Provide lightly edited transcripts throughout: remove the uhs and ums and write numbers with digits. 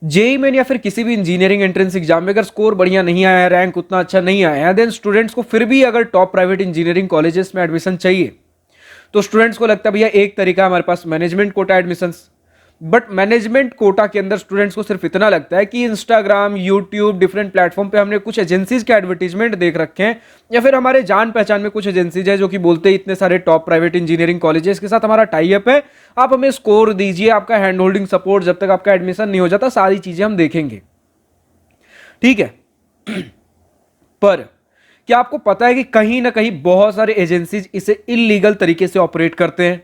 JEE main या फिर किसी भी इंजीनियरिंग एंट्रेंस एग्जाम में अगर स्कोर बढ़िया नहीं आया है, रैंक उतना अच्छा नहीं आया है, देन स्टूडेंट्स को फिर भी अगर टॉप प्राइवेट इंजीनियरिंग कॉलेजेस में एडमिशन चाहिए तो स्टूडेंट्स को लगता है भैया एक तरीका हमारे पास management quota admissions. But management quota के अंदर स्टूडेंट्स को सिर्फ इतना लगता है कि इंस्टाग्राम, यूट्यूब, डिफरेंट प्लेटफॉर्म पे हमने कुछ एजेंसीज के एडवर्टीजमेंट देख रखे हैं, या फिर हमारे जान पहचान में कुछ एजेंसीज है जो कि बोलते हैं इतने सारे टॉप प्राइवेट इंजीनियरिंग कॉलेजेस के साथ हमारा टाई अप है, आप हमें स्कोर दीजिए, आपका हैंड होल्डिंग सपोर्ट, जब तक आपका एडमिशन नहीं हो जाता सारी चीजें हम देखेंगे। ठीक है। पर क्या आपको पता है कि कहीं ना कहीं बहुत सारे एजेंसीज इसे इलीगल तरीके से ऑपरेट करते हैं?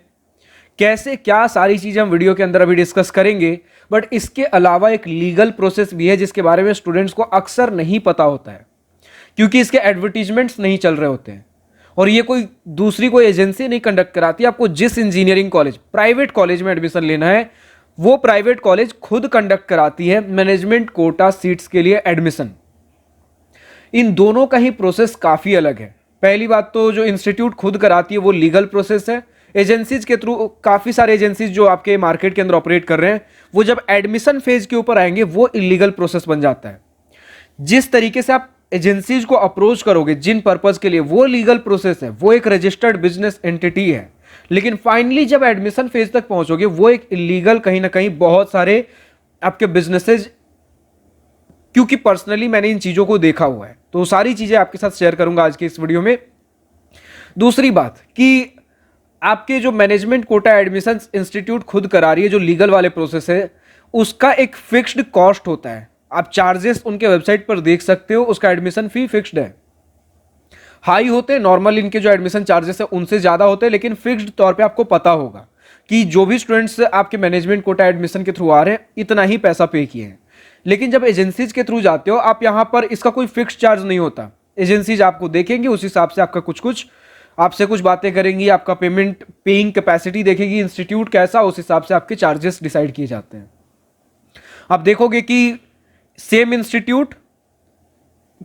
कैसे, क्या, सारी चीजें हम वीडियो के अंदर अभी डिस्कस करेंगे। बट इसके अलावा एक लीगल प्रोसेस भी है जिसके बारे में स्टूडेंट्स को अक्सर नहीं पता होता है, क्योंकि इसके एडवर्टीजमेंट्स नहीं चल रहे होते हैं और ये कोई दूसरी कोई एजेंसी नहीं कंडक्ट कराती। आपको जिस इंजीनियरिंग कॉलेज, प्राइवेट कॉलेज में एडमिशन लेना है, वो प्राइवेट कॉलेज खुद कंडक्ट कराती है मैनेजमेंट कोटा सीट्स के लिए एडमिशन। इन दोनों का ही प्रोसेस काफी अलग है। पहली बात तो जो इंस्टीट्यूट खुद कराती है वो लीगल प्रोसेस है। एजेंसीज के थ्रू, काफी सारे एजेंसीज जो आपके मार्केट के अंदर ऑपरेट कर रहे हैं, वो जब एडमिशन फेज के ऊपर आएंगे वो इलीगल प्रोसेस बन जाता है। जिस तरीके से आप एजेंसीज को अप्रोच करोगे जिन पर्पज के लिए, वो लीगल प्रोसेस है, वो एक रजिस्टर्ड बिजनेस एंटिटी है। लेकिन फाइनली जब एडमिशन फेज तक पहुंचोगे वो एक इलीगल, कहीं ना कहीं बहुत सारे आपके बिजनेसेज, क्योंकि पर्सनली मैंने इन चीजों को देखा हुआ है, तो सारी चीजें आपके साथ शेयर करूंगा आज के इस वीडियो में। दूसरी बात कि आपके जो मैनेजमेंट कोटा एडमिशन इंस्टीट्यूट खुद करा रही है, जो लीगल वाले प्रोसेस है, उसका एक फिक्स्ड कॉस्ट होता है। आप चार्जेस उनके वेबसाइट पर देख सकते हो, उसका एडमिशन फी फिक्स्ड है। हाई होते हैं नॉर्मल, इनके जो एडमिशन चार्जेस है उनसे ज्यादा होते हैं, लेकिन फिक्स्ड तौर पे आपको पता होगा कि जो भी स्टूडेंट्स आपके मैनेजमेंट कोटा एडमिशन के थ्रू आ रहे हैं इतना ही पैसा पे किए हैं। लेकिन जब एजेंसीज के थ्रू जाते हो आप, यहां पर इसका कोई फिक्स चार्ज नहीं होता। एजेंसीज आपको देखेंगे, उस हिसाब से आपका कुछ आपसे कुछ बातें करेंगी, आपका पेइंग कैपेसिटी देखेगी इंस्टीट्यूट कैसा, उस हिसाब से आपके चार्जेस डिसाइड किए जाते हैं। आप देखोगे कि सेम इंस्टीट्यूट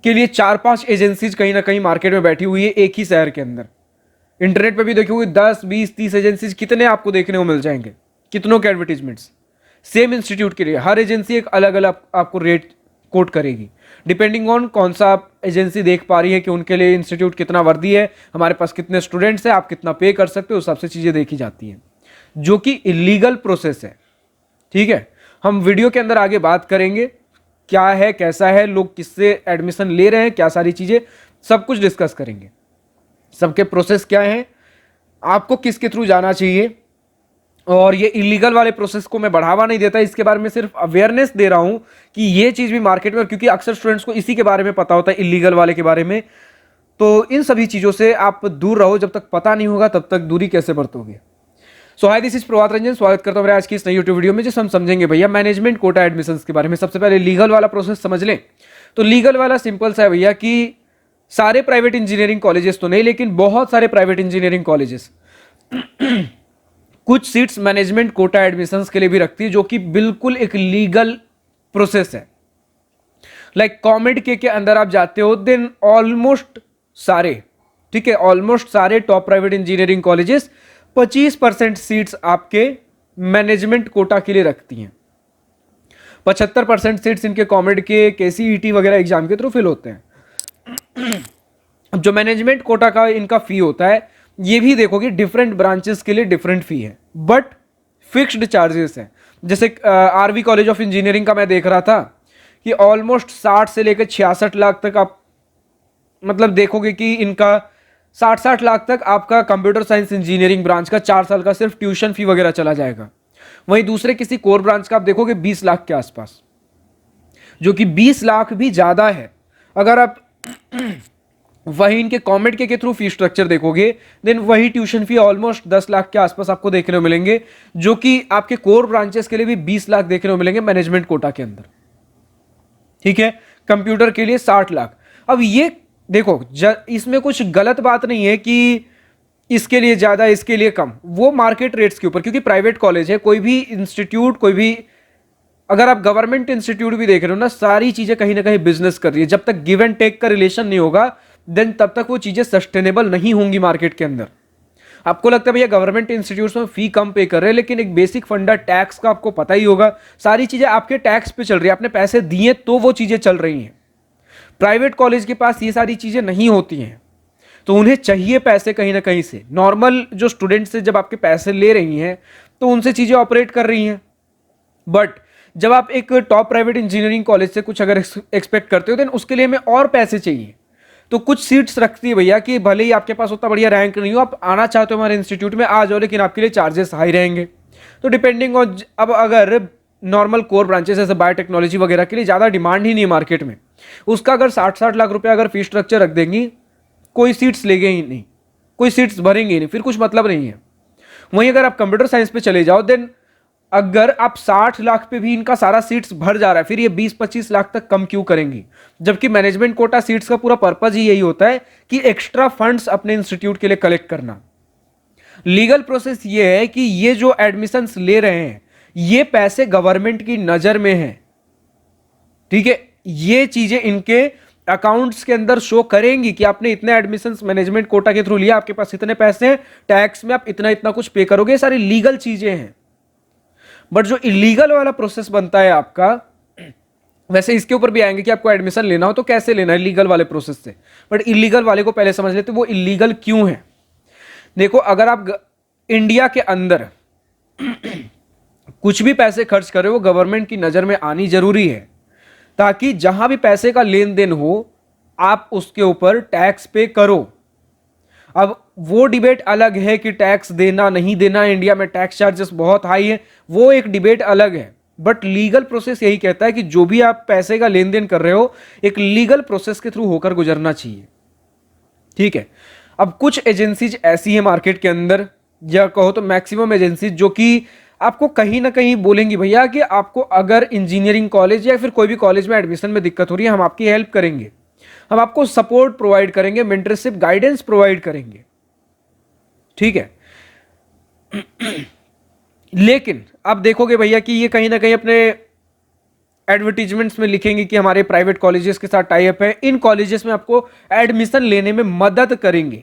के लिए 4-5 एजेंसीज कहीं ना कहीं मार्केट में बैठी हुई है एक ही शहर के अंदर। इंटरनेट पे भी देखोगे 10, 20, 30 एजेंसीज कितने आपको देखने को मिल जाएंगे, कितनों के एडवर्टीजमेंट्स सेम इंस्टीट्यूट के लिए। हर एजेंसी एक अलग अलग आपको रेट कोट करेगी, डिपेंडिंग ऑन कौन सा आप एजेंसी देख पा रही है कि उनके लिए इंस्टीट्यूट कितना वर्दी है, हमारे पास कितने स्टूडेंट्स हैं, आप कितना पे कर सकते हो, उस हिसाब से चीजें देखी जाती हैं, जो कि इलीगल प्रोसेस है। ठीक है, हम वीडियो के अंदर आगे बात करेंगे क्या है, कैसा है, लोग किससे एडमिशन ले रहे हैं, क्या सारी चीजें, सब कुछ डिस्कस करेंगे। सबके प्रोसेस क्या है, आपको किसके थ्रू जाना चाहिए, और ये इलीगल वाले प्रोसेस को मैं बढ़ावा नहीं देता, इसके बारे में सिर्फ अवेयरनेस दे रहा हूं कि ये चीज भी मार्केट में, क्योंकि अक्सर स्टूडेंट्स को इसी के बारे में पता होता है, इलीगल वाले के बारे में। तो इन सभी चीजों से आप दूर रहो, जब तक पता नहीं होगा तब तक दूरी कैसे बरतोगे। सो हाय, दिस इज प्रभात रंजन, स्वागत करता हूं आज की इस नई यूट्यूब वीडियो में, जिसमें हम समझेंगे भैया मैनेजमेंट कोटा एडमिशंस के बारे में। सबसे पहले लीगल वाला प्रोसेस समझ लें। तो लीगल वाला सिंपल सा है भैया कि सारे प्राइवेट इंजीनियरिंग कॉलेजेस तो नहीं, लेकिन बहुत सारे प्राइवेट इंजीनियरिंग कॉलेजेस कुछ सीट्स मैनेजमेंट कोटा एडमिशंस के लिए भी रखती है, जो कि बिल्कुल एक लीगल प्रोसेस है। लाइक कॉमेड के अंदर आप जाते हो, देन ऑलमोस्ट सारे, ठीक है, ऑलमोस्ट सारे top private engineering colleges 25% seats आपके मैनेजमेंट कोटा के लिए रखती हैं। 75% सीट्स इनके कॉमेड के केसीईटी वगैरह एग्जाम के थ्रू फिल होते हैं। अब जो मैनेजमेंट कोटा का इनका फी होता है, ये भी देखोगे डिफरेंट ब्रांचेस के लिए डिफरेंट फी है, बट फिक्स्ड चार्जेस है। जैसे आरवी कॉलेज ऑफ इंजीनियरिंग का मैं देख रहा था कि ऑलमोस्ट 60 से लेकर 66 लाख तक आप मतलब देखोगे कि इनका 60 लाख तक आपका कंप्यूटर साइंस इंजीनियरिंग ब्रांच का 4 साल का सिर्फ ट्यूशन फी वगैरह चला जाएगा। वहीं दूसरे किसी कोर ब्रांच का आप देखोगे 20 लाख के आसपास, जो कि 20 लाख भी ज्यादा है। अगर आप वही इनके कॉमेड के थ्रू फी स्ट्रक्चर देखोगे, देन वही ट्यूशन फी ऑलमोस्ट 10 लाख के आसपास आपको देखने को मिलेंगे, जो कि आपके कोर ब्रांचेस के लिए भी 20 लाख देखने को मिलेंगे मैनेजमेंट कोटा के अंदर। ठीक है, कंप्यूटर के लिए 60 लाख। अब ये देखो, इसमें कुछ गलत बात नहीं है कि इसके लिए ज्यादा इसके लिए कम, वो मार्केट रेट्स के ऊपर, क्योंकि प्राइवेट कॉलेज है। कोई भी इंस्टीट्यूट, कोई भी, अगर आप गवर्नमेंट इंस्टीट्यूट भी देख रहे हो ना, सारी चीजें कहीं ना कहीं बिजनेस कर रही है। जब तक गिव एंड टेक का रिलेशन नहीं होगा, देन तब तक वो चीजें सस्टेनेबल नहीं होंगी मार्केट के अंदर। आपको लगता है भैया गवर्नमेंट इंस्टीट्यूट्स में फी कम पे कर रहे हैं, लेकिन एक बेसिक फंडा टैक्स का आपको पता ही होगा, सारी चीजें आपके टैक्स पे चल रही है, आपने पैसे दिए तो वो चीजें चल रही हैं। प्राइवेट कॉलेज के पास ये सारी चीजें नहीं होती हैं, तो उन्हें चाहिए पैसे कहीं ना कहीं से। नॉर्मल जो स्टूडेंट से जब आपके पैसे ले रही हैं तो उनसे चीजें ऑपरेट कर रही हैं, बट जब आप एक टॉप प्राइवेट इंजीनियरिंग कॉलेज से कुछ अगर एक्सपेक्ट करते हो, देन उसके लिए हमें और पैसे चाहिए। तो कुछ सीट्स रखती है भैया कि भले ही आपके पास उतना बढ़िया रैंक नहीं हो, आप आना चाहते हो हमारे इंस्टीट्यूट में, आ जाओ, लेकिन आपके लिए चार्जेस हाई रहेंगे। तो डिपेंडिंग ऑन, अब अगर नॉर्मल कोर ब्रांचेस जैसे बायोटेक्नोलॉजी वगैरह के लिए ज़्यादा डिमांड ही नहीं है मार्केट में, उसका अगर 60-60 लाख रुपया अगर फीस स्ट्रक्चर रख देंगी, कोई सीट्स लेंगे ही नहीं, कोई सीट्स भरेंगे ही नहीं, फिर कुछ मतलब नहीं है। वहीं अगर आप कंप्यूटर साइंस पे चले जाओ, देन अगर आप 60 लाख पे भी इनका सारा सीट्स भर जा रहा है, फिर ये 20-25 लाख तक कम क्यों करेंगी? जबकि मैनेजमेंट कोटा सीट्स का पूरा पर्पज ही यही होता है कि एक्स्ट्रा फंड्स अपने इंस्टीट्यूट के लिए कलेक्ट करना। लीगल प्रोसेस ये है कि ये जो एडमिशंस ले रहे हैं, ये पैसे गवर्नमेंट की नजर में है, ठीक है। ये चीजें इनके अकाउंट्स के अंदर शो करेंगी कि आपने इतने एडमिशंस मैनेजमेंट कोटा के थ्रू लिया, आपके पास इतने पैसे हैं, टैक्स में आप इतना इतना कुछ पे करोगे, ये सारी लीगल चीजें हैं। बट जो इलीगल वाला प्रोसेस बनता है आपका, वैसे इसके ऊपर भी आएंगे कि आपको एडमिशन लेना हो तो कैसे लेना है लीगल वाले प्रोसेस से, बट इलीगल वाले को पहले समझ लेते वो इलीगल क्यों है। देखो, अगर आप इंडिया के अंदर कुछ भी पैसे खर्च कर रहे हो, गवर्नमेंट की नजर में आनी जरूरी है, ताकि जहां भी पैसे का लेन देन हो आप उसके ऊपर टैक्स पे करो। अब वो डिबेट अलग है कि टैक्स देना नहीं देना, इंडिया में टैक्स चार्जेस बहुत हाई है, वो एक डिबेट अलग है। बट लीगल प्रोसेस यही कहता है कि जो भी आप पैसे का लेन देन कर रहे हो, एक लीगल प्रोसेस के थ्रू होकर गुजरना चाहिए, ठीक है। अब कुछ एजेंसीज ऐसी है मार्केट के अंदर, या कहो तो मैक्सिमम एजेंसीज, जो कि आपको कहीं ना कहीं बोलेंगी भैया कि आपको अगर इंजीनियरिंग कॉलेज या फिर कोई भी कॉलेज में एडमिशन में दिक्कत हो रही है, हम आपकी हेल्प करेंगे, हम आपको सपोर्ट प्रोवाइड करेंगे, मेंटरशिप गाइडेंस प्रोवाइड करेंगे, ठीक है। लेकिन आप देखोगे भैया कि ये कहीं ना कहीं अपने एडवर्टीजमेंट्स में लिखेंगे कि हमारे प्राइवेट कॉलेजेस के साथ टाई अप है, इन कॉलेजेस में आपको एडमिशन लेने में मदद करेंगे,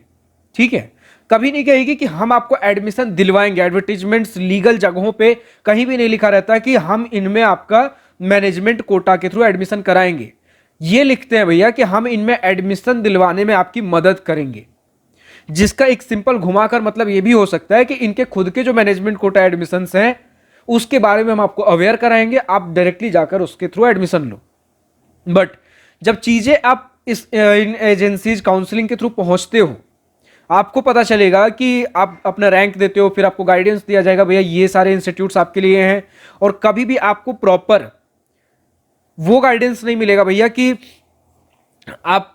ठीक है। कभी नहीं कहेगी कि हम आपको एडमिशन दिलवाएंगे। एडवर्टीजमेंट्स लीगल जगहों पे कहीं भी नहीं लिखा रहता कि हम इनमें आपका मैनेजमेंट कोटा के थ्रू एडमिशन कराएंगे। ये लिखते हैं भैया कि हम इनमें एडमिशन दिलवाने में आपकी मदद करेंगे, जिसका एक सिंपल घुमाकर मतलब ये भी हो सकता है कि इनके खुद के जो मैनेजमेंट कोटा एडमिशंस हैं उसके बारे में हम आपको अवेयर कराएंगे, आप डायरेक्टली जाकर उसके थ्रू एडमिशन लो। बट जब चीजें आप इस इन एजेंसीज काउंसलिंग के थ्रू पहुंचते हो, आपको पता चलेगा कि आप अपना रैंक देते हो, फिर आपको गाइडेंस दिया जाएगा भैया ये सारे इंस्टीट्यूट्स आपके लिए हैं, और कभी भी आपको प्रॉपर वो गाइडेंस नहीं मिलेगा भैया कि आप,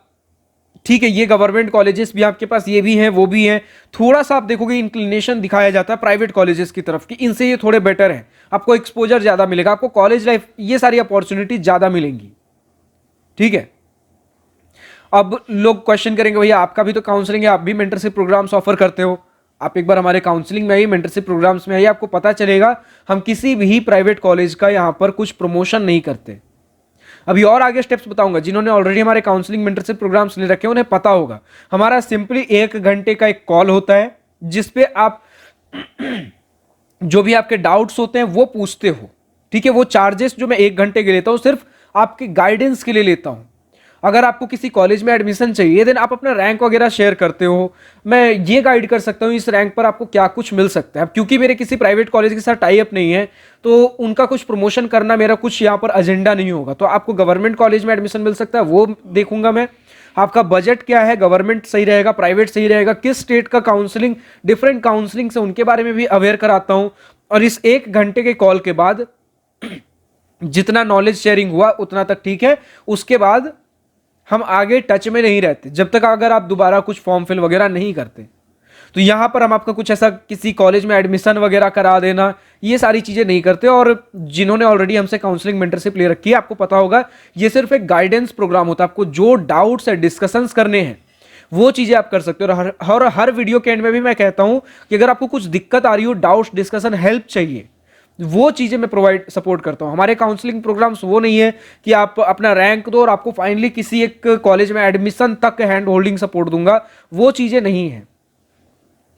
ठीक है, ये गवर्नमेंट कॉलेजेस भी आपके पास ये भी हैं वो भी हैं। थोड़ा सा आप देखोगे इंक्लिनेशन दिखाया जाता है प्राइवेट कॉलेजेस की तरफ कि इनसे ये थोड़े बेटर हैं, आपको एक्सपोजर ज्यादा मिलेगा, आपको कॉलेज लाइफ ये सारी अपॉर्चुनिटी ज्यादा मिलेंगी, ठीक है। अब लोग क्वेश्चन करेंगे भैया आपका भी तो काउंसलिंग है, आप भी मेंटरशिप प्रोग्राम्स ऑफर करते हो, आप एक बार हमारे काउंसलिंग में आइए, मेंटरशिप प्रोग्राम्स में आइए, आपको पता चलेगा हम किसी भी प्राइवेट कॉलेज का यहां पर कुछ प्रमोशन नहीं करते। अभी और आगे स्टेप्स बताऊंगा, जिन्होंने ऑलरेडी हमारे काउंसलिंग मेंटरशिप प्रोग्राम्स ले रखे हैं उन्हें पता होगा। हमारा सिंपली 1 घंटे का एक कॉल होता है जिसपे आप जो भी आपके डाउट्स होते हैं वो पूछते हो, ठीक है। वो चार्जेस जो मैं 1 घंटे के लेता हूं सिर्फ आपके गाइडेंस के लिए लेता हूं। अगर आपको किसी कॉलेज में एडमिशन चाहिए, देन आप अपना रैंक वगैरह शेयर करते हो, मैं ये गाइड कर सकता हूँ इस रैंक पर आपको क्या कुछ मिल सकता है। अब क्योंकि मेरे किसी प्राइवेट कॉलेज के साथ टाई अप नहीं है, तो उनका कुछ प्रमोशन करना मेरा कुछ यहाँ पर एजेंडा नहीं होगा। तो आपको गवर्नमेंट कॉलेज में एडमिशन मिल सकता है वो देखूंगा मैं, आपका बजट क्या है, गवर्नमेंट सही रहेगा, प्राइवेट सही रहेगा, किस स्टेट का काउंसलिंग, डिफरेंट काउंसलिंग से उनके बारे में भी अवेयर कराता हूँ। और इस 1 घंटे के कॉल के बाद जितना नॉलेज शेयरिंग हुआ उतना तक ठीक है, उसके बाद हम आगे टच में नहीं रहते जब तक अगर आप दोबारा कुछ फॉर्म फिल वगैरह नहीं करते। तो यहां पर हम आपका कुछ ऐसा किसी कॉलेज में एडमिशन वगैरह करा देना, ये सारी चीजें नहीं करते। और जिन्होंने ऑलरेडी हमसे काउंसलिंग मेंटरशिप ले रखी है, आपको पता होगा ये सिर्फ एक गाइडेंस प्रोग्राम होता है। आपको जो डाउट्स है, डिस्कशंस करने हैं, वो चीजें आप कर सकते हो। और हर वीडियो के एंड में भी मैं कहता हूं कि अगर आपको कुछ दिक्कत आ रही हो, डाउट्स, डिस्कशन, हेल्प चाहिए, वो चीजें मैं प्रोवाइड सपोर्ट करता हूं। हमारे काउंसलिंग प्रोग्राम्स वो नहीं है कि आप अपना रैंक दो और आपको फाइनली किसी एक कॉलेज में एडमिशन तक हैंड होल्डिंग सपोर्ट दूंगा, वो चीजें नहीं है,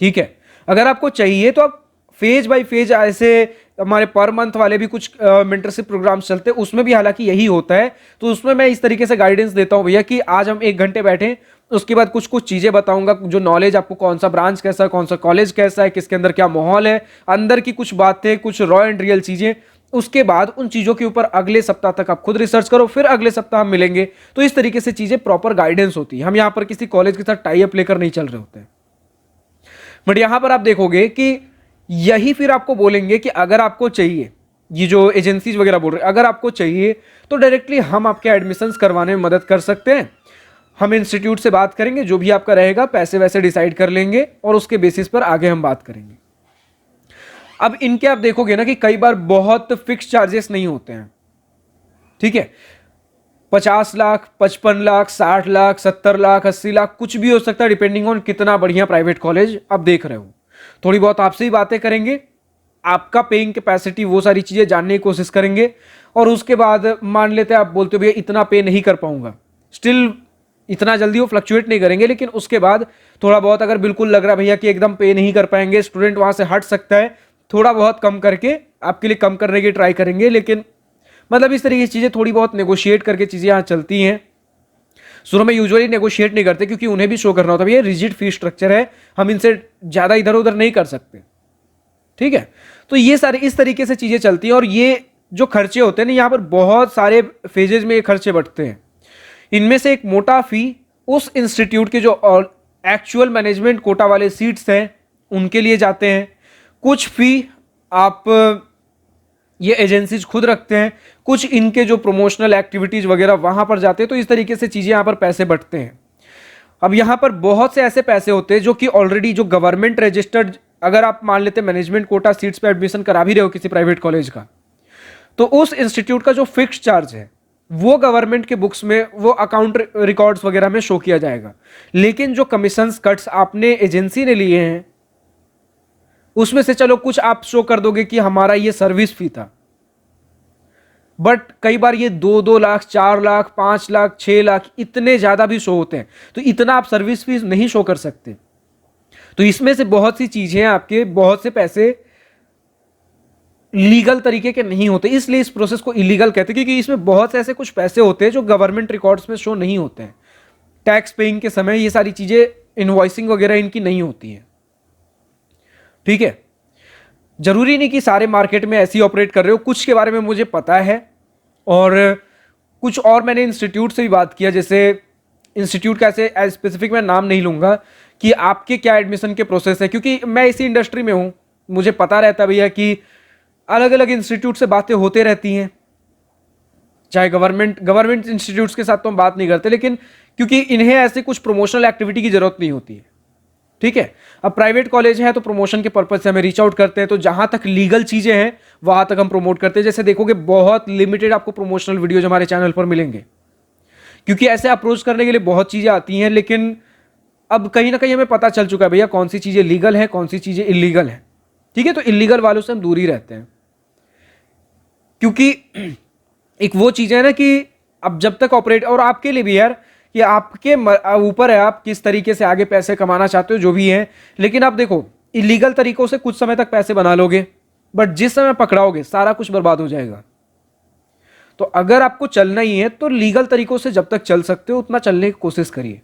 ठीक है। अगर आपको चाहिए तो आप फेज बाय फेज, ऐसे हमारे पर मंथ वाले भी कुछ मेंटरशिप प्रोग्राम्स चलते हैं, उसमें भी हालांकि यही होता है। तो उसमें मैं इस तरीके से गाइडेंस देता हूं भैया कि आज हम 1 घंटे बैठे, उसके बाद कुछ कुछ चीजें बताऊंगा, जो नॉलेज आपको, कौन सा ब्रांच कैसा है, कौन सा कॉलेज कैसा है, किसके अंदर क्या माहौल है, अंदर की कुछ बातें, कुछ रॉ एंड रियल चीजें। उसके बाद उन चीजों के ऊपर अगले सप्ताह तक आप खुद रिसर्च करो, फिर अगले सप्ताह हम मिलेंगे। तो इस तरीके से चीजें प्रॉपर गाइडेंस होती है। हम यहां पर किसी कॉलेज के साथ टाई अप लेकर नहीं चल रहे होते हैं। बट यहां पर आप देखोगे कि यही फिर आपको बोलेंगे कि अगर आपको चाहिए, ये जो एजेंसीज वगैरह बोल रहे हैं, अगर आपको चाहिए तो डायरेक्टली हम आपके एडमिशंस करवाने में मदद कर सकते हैं। हम इंस्टीट्यूट से बात करेंगे, जो भी आपका रहेगा पैसे वैसे डिसाइड कर लेंगे और उसके बेसिस पर आगे हम बात करेंगे। अब इनके आप देखोगे ना कि कई बार बहुत फिक्स चार्जेस नहीं होते हैं, ठीक है। 50 लाख, 55 लाख, 60 लाख, 70 लाख, 80 लाख, कुछ भी हो सकता है, डिपेंडिंग ऑन कितना बढ़िया प्राइवेट कॉलेज आप देख रहे हो। थोड़ी बहुत आपसे ही बातें करेंगे, आपका पेइंग कैपेसिटी, वो सारी चीजें जानने की कोशिश करेंगे। और उसके बाद मान लेते हैं आप बोलते हो भैया इतना पे नहीं कर पाऊंगा, स्टिल इतना जल्दी वो फ्लक्चुएट नहीं करेंगे, लेकिन उसके बाद थोड़ा बहुत अगर बिल्कुल लग रहा भैया कि एकदम पे नहीं कर पाएंगे, स्टूडेंट वहां से हट सकता है, थोड़ा बहुत कम करके आपके लिए कम करने की ट्राई करेंगे। लेकिन मतलब इस तरीके की चीजें थोड़ी बहुत नेगोशिएट करके चीजें यहाँ चलती हैं। शुरू में यूजुअली नेगोशिएट नहीं करते, क्योंकि उन्हें भी शो करना होता है ये रिजिड फीस स्ट्रक्चर है, हम इनसे ज्यादा इधर उधर नहीं कर सकते, ठीक है। तो ये सारे इस तरीके से चीजें चलती हैं। और ये जो खर्चे होते हैं ना, यहाँ पर बहुत सारे फेजेज में ये खर्चे बढ़ते हैं। इनमें से एक मोटा फी उस इंस्टीट्यूट के जो एक्चुअल मैनेजमेंट कोटा वाले सीट्स हैं उनके लिए जाते हैं। कुछ फी आप ये एजेंसीज खुद रखते हैं, कुछ इनके जो प्रमोशनल एक्टिविटीज वगैरह वहां पर जाते हैं। तो इस तरीके से चीजें यहां पर पैसे बढ़ते हैं। अब यहां पर बहुत से ऐसे पैसे होते हैं जो कि ऑलरेडी जो गवर्नमेंट रजिस्टर्ड, अगर आप मान लेते मैनेजमेंट कोटा सीट्स पे एडमिशन करा भी रहे हो किसी प्राइवेट कॉलेज का, तो उस इंस्टीट्यूट का जो फिक्स चार्ज है वो गवर्नमेंट के बुक्स में, वो अकाउंट रिकॉर्ड्स वगैरह में शो किया जाएगा। लेकिन जो कमीशंस कट्स आपने एजेंसी ने लिए हैं उसमें से चलो कुछ आप शो कर दोगे कि हमारा ये सर्विस फी था, बट कई बार ये 2-2 लाख, 4 लाख, 5 लाख, 6 लाख, इतने ज्यादा भी शो होते हैं। तो इतना आप सर्विस फीस नहीं शो कर सकते। तो इसमें से बहुत सी चीजें, आपके बहुत से पैसे लीगल तरीके के नहीं होते, इसलिए इस प्रोसेस को इलीगल कहते हैं, क्योंकि इसमें बहुत से ऐसे कुछ पैसे होते हैं जो गवर्नमेंट रिकॉर्ड्स में शो नहीं होते हैं। टैक्स पेइंग के समय ये सारी चीजें, इनवॉइसिंग वगैरह इनकी नहीं होती है, ठीक है। जरूरी नहीं कि सारे मार्केट में ऐसे ही ऑपरेट कर रहे हो, कुछ के बारे में मुझे पता है। और कुछ और मैंने इंस्टीट्यूट से भी बात किया, जैसे इंस्टीट्यूट का ऐसे स्पेसिफिक मैं नाम नहीं लूंगा कि आपके क्या एडमिशन के प्रोसेस है, क्योंकि मैं इसी इंडस्ट्री में हूं, मुझे पता रहता भैया कि अलग अलग इंस्टीट्यूट से बातें होते रहती हैं। चाहे गवर्नमेंट इंस्टीट्यूट्स के साथ तो हम बात नहीं करते, लेकिन क्योंकि इन्हें ऐसे कुछ प्रमोशनल एक्टिविटी की जरूरत नहीं होती है, ठीक है। अब प्राइवेट कॉलेज है तो प्रमोशन के पर्पज से हमें रीच आउट करते हैं, तो जहां तक लीगल चीजें हैं वहां तक हम प्रमोट करते हैं। जैसे देखोगे बहुत लिमिटेड आपको प्रमोशनल वीडियोज हमारे चैनल पर मिलेंगे, क्योंकि ऐसे अप्रोच करने के लिए बहुत चीजें आती हैं। लेकिन अब कहीं ना कहीं हमें पता चल चुका है भैया कौन सी चीजें लीगल है, कौन सी चीजें इलीगल है, ठीक है। तो इलीगल वालों से हम दूर ही रहते हैं, क्योंकि एक वो चीज है ना कि अब जब तक ऑपरेट, और आपके लिए भी यार कि आपके ऊपर है आप किस तरीके से आगे पैसे कमाना चाहते हो, जो भी है। लेकिन आप देखो इलीगल तरीकों से कुछ समय तक पैसे बना लोगे, बट जिस समय पकड़ाओगे सारा कुछ बर्बाद हो जाएगा। तो अगर आपको चलना ही है तो लीगल तरीकों से जब तक चल सकते हो उतना चलने की कोशिश करिए,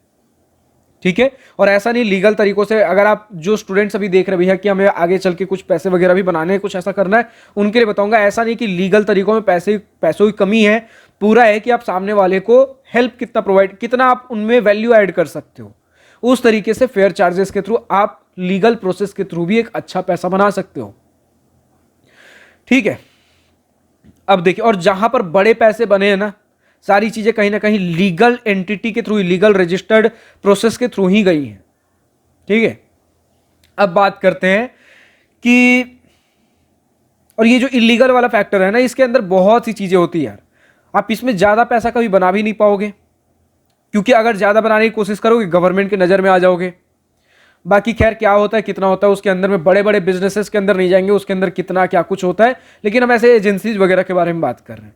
ठीक है। और ऐसा नहीं लीगल तरीकों से, अगर आप जो स्टूडेंट्स अभी देख रहे भैया कि हमें आगे चल के कुछ पैसे वगैरह भी बनाने हैं, कुछ ऐसा करना है, उनके लिए बताऊंगा ऐसा नहीं कि लीगल तरीकों में पैसों की कमी है। पूरा है कि आप सामने वाले को हेल्प कितना आप उनमें वैल्यू ऐड कर सकते हो, उस तरीके से फेयर चार्जेस के थ्रू आप लीगल प्रोसेस के थ्रू भी एक अच्छा पैसा बना सकते हो, ठीक है। अब देखिए, और जहां पर बड़े पैसे बने हैं ना, सारी चीजें कहीं ना कहीं लीगल एंटिटी के थ्रू, लीगल रजिस्टर्ड प्रोसेस के थ्रू ही गई हैं, ठीक है। अब बात करते हैं कि, और ये जो इलीगल वाला फैक्टर है ना, इसके अंदर बहुत सी चीजें होती है यार। आप इसमें ज्यादा पैसा कभी बना भी नहीं पाओगे, क्योंकि अगर ज्यादा बनाने की कोशिश करोगे गवर्नमेंट की नजर में आ जाओगे। बाकी खैर क्या होता है, कितना होता है उसके अंदर में, बड़े बड़े बिजनेसेस के अंदर नहीं जाएंगे, उसके अंदर कितना क्या कुछ होता है। लेकिन हम ऐसे एजेंसीज वगैरह के बारे में बात कर रहे हैं।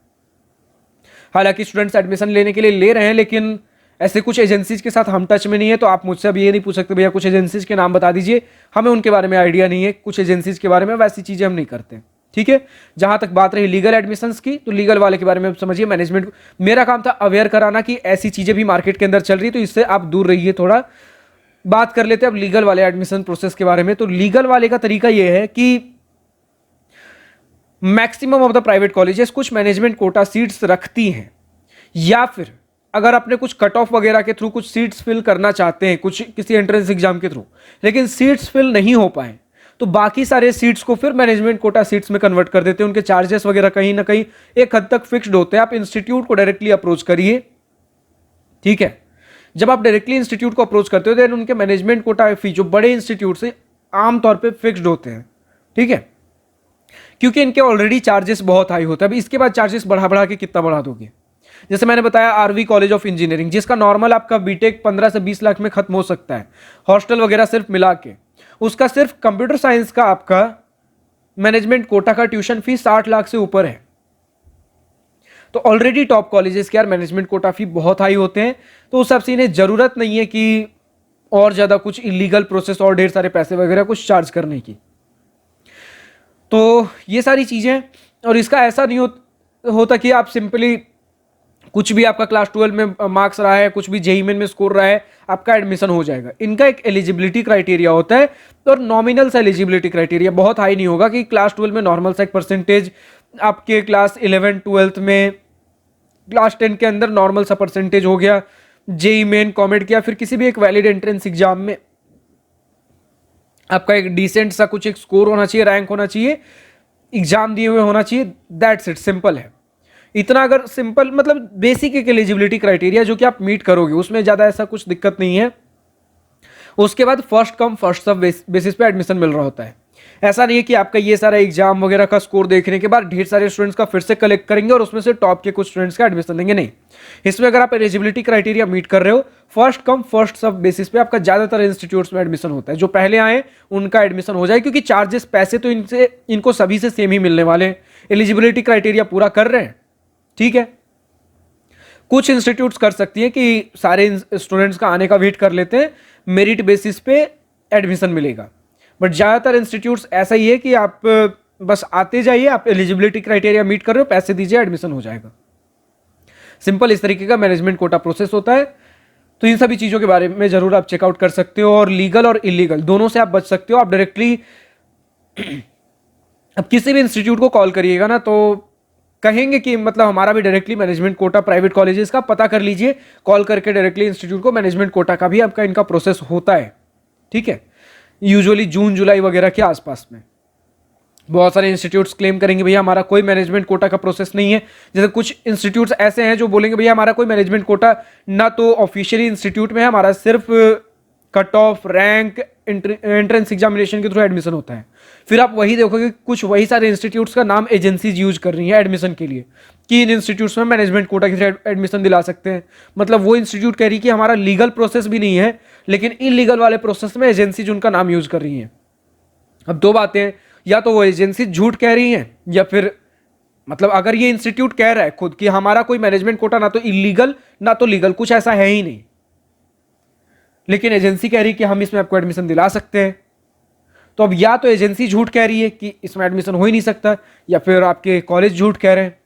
हालांकि स्टूडेंट्स एडमिशन लेने के लिए ले रहे हैं, लेकिन ऐसे कुछ एजेंसीज के साथ हम टच में नहीं है, तो आप मुझसे अब ये नहीं पूछ सकते भैया कुछ एजेंसीज के नाम बता दीजिए, हमें उनके बारे में आइडिया नहीं है कुछ एजेंसीज के बारे में, वैसी चीजें हम नहीं करते। ठीक है, जहां तक बात रही लीगल एडमिशंस की, तो लीगल वाले के बारे में समझिए, मैनेजमेंट मेरा काम था अवेयर कराना कि ऐसी चीजें भी मार्केट के अंदर चल रही है, तो इससे आप दूर रहिए। थोड़ा बात कर लेते हैं अब लीगल वाले एडमिशन प्रोसेस के बारे में। तो लीगल वाले का तरीका यह है कि maximum of the private colleges कुछ मैनेजमेंट कोटा सीट्स रखती हैं, या फिर अगर अपने कुछ कट ऑफ वगैरह के थ्रू कुछ सीट्स फिल करना चाहते हैं कुछ किसी एंट्रेंस एग्जाम के थ्रू, लेकिन सीट्स फिल नहीं हो पाए, तो बाकी सारे सीट्स को फिर मैनेजमेंट कोटा सीट्स में कन्वर्ट कर देते हैं। उनके चार्जेस वगैरह कहीं ना कहीं एक हद तक फिक्स्ड होते हैं। आप इंस्टीट्यूट को डायरेक्टली अप्रोच करिए। ठीक है, जब आप डायरेक्टली इंस्टीट्यूट को अप्रोच करते हो देन उनके मैनेजमेंट कोटा फी जो बड़े इंस्टीट्यूट से आमतौर पर फिक्स्ड होते हैं। ठीक है, क्योंकि इनके ऑलरेडी चार्जेस बहुत हाई होते हैं। अब इसके बाद चार्जेस बढ़ा बढ़ा के कितना बढ़ा दोगे? जैसे मैंने बताया आरवी कॉलेज ऑफ इंजीनियरिंग, जिसका नॉर्मल आपका बीटेक 15 से 20 लाख में खत्म हो सकता है, हॉस्टल वगैरह सिर्फ मिला के, उसका सिर्फ कंप्यूटर साइंस का आपका मैनेजमेंट कोटा का ट्यूशन फीस 60 लाख से ऊपर है। तो ऑलरेडी टॉप कॉलेजेस के यार मैनेजमेंट कोटा फी बहुत हाई होते हैं, तो उस हिसाब से इन्हें जरूरत नहीं है कि और ज्यादा कुछ इलीगल प्रोसेस और ढेर सारे पैसे वगैरह कुछ चार्ज करने की। तो ये सारी चीजें, और इसका ऐसा नहीं होता कि आप सिंपली कुछ भी आपका क्लास 12 में मार्क्स रहा है, कुछ भी जेईई मेन में स्कोर रहा है, आपका एडमिशन हो जाएगा। इनका एक एलिजिबिलिटी क्राइटेरिया होता है, और नॉमिनल सा एलिजिबिलिटी क्राइटेरिया, बहुत हाई नहीं होगा कि क्लास 12 में नॉर्मल सा एक परसेंटेज, आपके क्लास 11 12th में, क्लास 10 के अंदर नॉर्मल सा परसेंटेज हो गया, जेईई मेन कॉमेट किया, फिर किसी भी एक वैलिड एंट्रेंस एग्जाम में आपका एक डिसेंट सा कुछ एक स्कोर होना चाहिए, रैंक होना चाहिए, एग्जाम दिए हुए होना चाहिए, दैट्स इट, सिंपल है। इतना अगर सिंपल मतलब बेसिक एक एलिजिबिलिटी क्राइटेरिया जो कि आप मीट करोगे, उसमें ज़्यादा ऐसा कुछ दिक्कत नहीं है। उसके बाद first come first serve basis पे एडमिशन मिल रहा होता है। ऐसा नहीं है कि आपका ये सारा एग्जाम वगैरह का स्कोर देखने के बाद ढेर सारे स्टूडेंट्स का फिर से कलेक्ट करेंगे और उसमें से टॉप के कुछ स्टूडेंट्स का एडमिशन देंगे, नहीं। इसमें अगर आप एलिजिबिलिटी क्राइटेरिया मीट कर रहे हो, first come first serve basis पे आपका ज़्यादातर इंस्टीट्यूट्स में एडमिशन होता है। जो पहले आए उनका एडमिशन हो जाए, क्योंकि चार्जेस पैसे तो इनको सभी से सेम ही मिलने वाले हैं, एलिजिबिलिटी क्राइटेरिया पूरा कर रहे हैं। ठीक है, कुछ इंस्टीट्यूट्स कर सकती हैं कि सारे स्टूडेंट्स का आने का वेट कर लेते हैं, मेरिट बेसिस पे एडमिशन मिलेगा। बट ज़्यादातर इंस्टीट्यूट्स ऐसा ही है कि आप बस आते जाइए, आप एलिजिबिलिटी क्राइटेरिया मीट कर रहे हो, पैसे दीजिए, एडमिशन हो जाएगा। सिंपल इस तरीके का मैनेजमेंट कोटा प्रोसेस होता है। तो इन सभी चीज़ों के बारे में जरूर आप चेकआउट कर सकते हो, और लीगल और इलीगल दोनों से आप बच सकते हो। आप डायरेक्टली अब किसी भी इंस्टीट्यूट को कॉल करिएगा ना, तो कहेंगे कि मतलब हमारा भी directly management quota private colleges का पता कर लीजिए, कॉल करके डायरेक्टली इंस्टीट्यूट को, मैनेजमेंट कोटा का भी आपका इनका प्रोसेस होता है। ठीक है, यूजुअली जून जुलाई वगैरह के आसपास में। बहुत सारे इंस्टीट्यूट्स क्लेम करेंगे भैया हमारा कोई मैनेजमेंट कोटा का प्रोसेस नहीं है। जैसे कुछ इंस्टीट्यूट्स ऐसे हैं जो बोलेंगे भैया हमारा कोई मैनेजमेंट कोटा ना तो ऑफिशियली इंस्टीट्यूट में है, हमारा सिर्फ cut off rank entrance examination के थ्रू एडमिशन होता है। फिर आप वही देखोगे कुछ वही सारे इंस्टीट्यूट्स का नाम एजेंसीज यूज कर रही हैं एडमिशन के लिए, कि इन इंस्टीट्यूट्स में मैनेजमेंट कोटा के थ्रू एडमिशन दिला सकते हैं। मतलब वो इंस्टीट्यूट कह रही है कि हमारा लीगल प्रोसेस भी नहीं है, लेकिन इलीगल वाले प्रोसेस में एजेंसीज उनका नाम यूज कर रही हैं। अब दो बातें, या तो वो एजेंसी झूठ कह रही हैं, या फिर मतलब अगर ये इंस्टीट्यूट कह रहा है खुद कि हमारा कोई मैनेजमेंट कोटा ना तो इलीगल ना तो लीगल, कुछ ऐसा है ही नहीं, लेकिन एजेंसी कह रही है कि हम इसमें आपको एडमिशन दिला सकते हैं, तो अब या तो एजेंसी झूठ कह रही है कि इसमें एडमिशन हो ही नहीं सकता, या फिर आपके कॉलेज झूठ कह रहे हैं।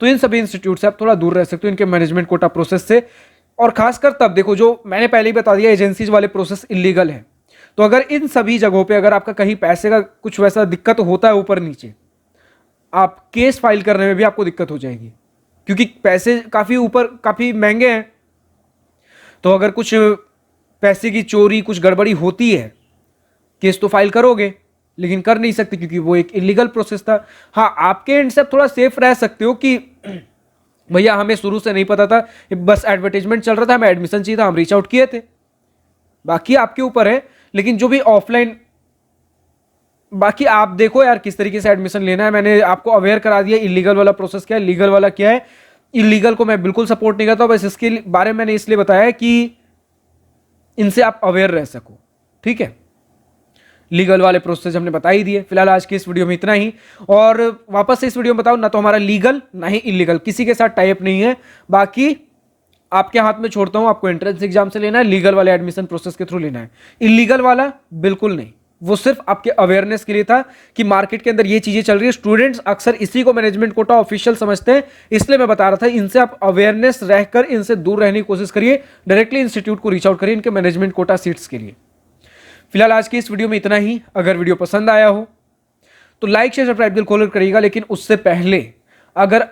तो इन सभी इंस्टीट्यूट से आप थोड़ा दूर रह सकते हो इनके मैनेजमेंट कोटा प्रोसेस से। और खासकर तब देखो, जो मैंने पहले ही बता दिया, एजेंसीज वाले प्रोसेस इलीगल है। तो अगर इन सभी जगहों पे अगर आपका कहीं पैसे का कुछ वैसा दिक्कत होता है ऊपर नीचे, आप केस फाइल करने में भी आपको दिक्कत हो जाएगी, क्योंकि पैसे काफ़ी ऊपर काफ़ी महंगे हैं। तो अगर कुछ पैसे की चोरी कुछ गड़बड़ी होती है, केस तो फाइल करोगे, लेकिन कर नहीं सकते क्योंकि वो एक इलीगल प्रोसेस था। हाँ, आपके एंड से आप थोड़ा सेफ रह सकते हो कि भैया हमें शुरू से नहीं पता था, बस एडवर्टाइजमेंट चल रहा था, हमें एडमिशन चाहिए था, हम रीच आउट किए थे, बाकी आपके ऊपर है। लेकिन जो भी ऑफलाइन, बाकी आप देखो यार किस तरीके से एडमिशन लेना है। मैंने आपको अवेयर करा दिया इलीगल वाला प्रोसेस क्या है, लीगल वाला क्या है। इलीगल को मैं बिल्कुल सपोर्ट नहीं करता, बस इसके बारे में मैंने इसलिए बताया कि इनसे आप अवेयर रह सको। ठीक है, लीगल वाले प्रोसेस हमने बता ही दिए। फिलहाल आज की इस वीडियो में इतना ही, और वापस से इस वीडियो में बताऊं ना तो हमारा लीगल ना ही इलीगल किसी के साथ टाइप नहीं है। बाकी आपके हाथ में छोड़ता हूं, आपको एंट्रेंस एग्जाम से लेना है, लीगल वाले एडमिशन प्रोसेस के थ्रू लेना है। इलीगल वाला बिल्कुल नहीं, वो सिर्फ आपके अवेयरनेस के लिए था कि मार्केट के अंदर ये चीजें चल रही है। स्टूडेंट्स अक्सर इसी को मैनेजमेंट कोटा ऑफिशियल समझते हैं, इसलिए मैं बता रहा था इनसे आप अवेयरनेस रहकर इनसे दूर रहने की कोशिश करिए, डायरेक्टली इंस्टीट्यूट को रीच आउट करिए इनके मैनेजमेंट कोटा सीट्स के लिए। फिलहाल आज की इस वीडियो में इतना ही। अगर वीडियो पसंद आया हो तो लाइक शेयर सब्सक्राइब दिल खोलकर करिएगा, लेकिन उससे पहले अगर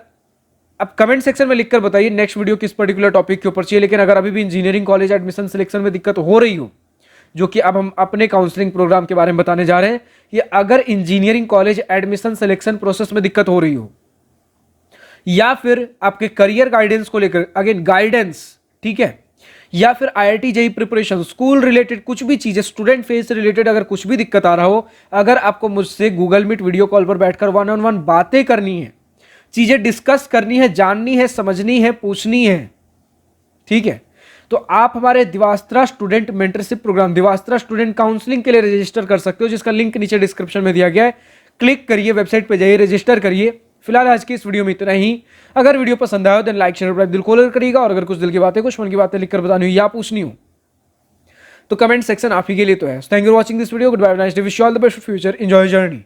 आप कमेंट सेक्शन में लिखकर बताइए नेक्स्ट वीडियो किस पर्टिकुलर टॉपिक के ऊपर चाहिए। लेकिन अगर अभी भी इंजीनियरिंग कॉलेज एडमिशन सिलेक्शन में दिक्कत हो रही हो, जो कि अब हम अपने काउंसलिंग प्रोग्राम के बारे में बताने जा रहे हैं, कि अगर engineering college admission selection process में दिक्कत हो रही हो या फिर आपके करियर गाइडेंस को लेकर, अगेन गाइडेंस, ठीक है, या फिर IIT JEE preparation, school related कुछ भी चीजें, स्टूडेंट फेज से रिलेटेड अगर कुछ भी दिक्कत आ रहा हो, अगर आपको मुझसे गूगल मीट वीडियो कॉल पर बैठकर 1-on-1 बातें करनी है, चीजें डिस्कस करनी है, जाननी है, समझनी है, पूछनी है, ठीक है, तो आप हमारे Divastra student mentorship programme, Divastra student counselling के लिए रजिस्टर कर सकते हो, जिसका लिंक नीचे डिस्क्रिप्शन में दिया गया है। क्लिक करिए, वेबसाइट पे जाइए, रजिस्टर करिए। फिलहाल आज की इस वीडियो में इतना ही। अगर वीडियो पसंद आया हो देन लाइक शेयर दिल खोलकर करिएगा, और अगर कुछ दिल की बातें, कुछ मन की बातें लिखकर बतानी हो या पूछनी हो तो कमेंट सेक्शन आप ही के लिए तो है। Thank you for watching this video. Goodbye, nice day, wish you all the best for future, enjoy journey.